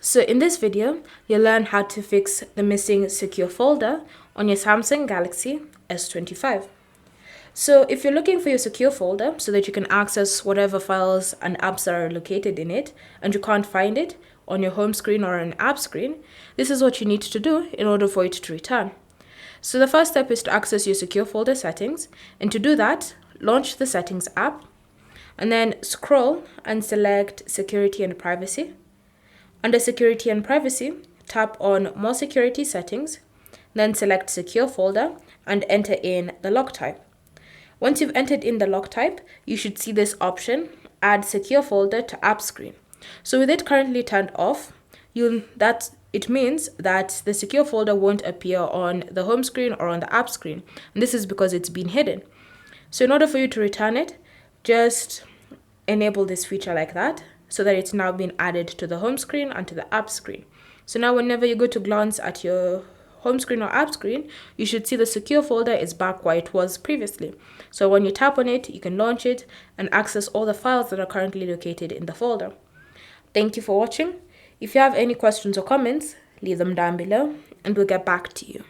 So in this video, you'll learn how to fix the missing secure folder on your Samsung Galaxy S25. So if you're looking for your secure folder so that you can access whatever files and apps that are located in it and you can't find it on your home screen or an app screen, this is what you need to do in order for it to return. So the first step is to access your secure folder settings, and to do that, launch the settings app and then scroll and select security and privacy. Under security and privacy, tap on more security settings, then select secure folder and enter in the lock type. Once you've entered in the lock type, you should see this option, add secure folder to app screen. So with it currently turned off, it means that the secure folder won't appear on the home screen or on the app screen. And this is because it's been hidden. So in order for you to return it, just enable this feature like that so that it's now been added to the home screen and to the app screen. So now whenever you go to glance at your home screen or app screen, you should see the secure folder is back where it was previously. So when you tap on it, you can launch it and access all the files that are currently located in the folder. Thank you for watching. If you have any questions or comments, leave them down below and we'll get back to you.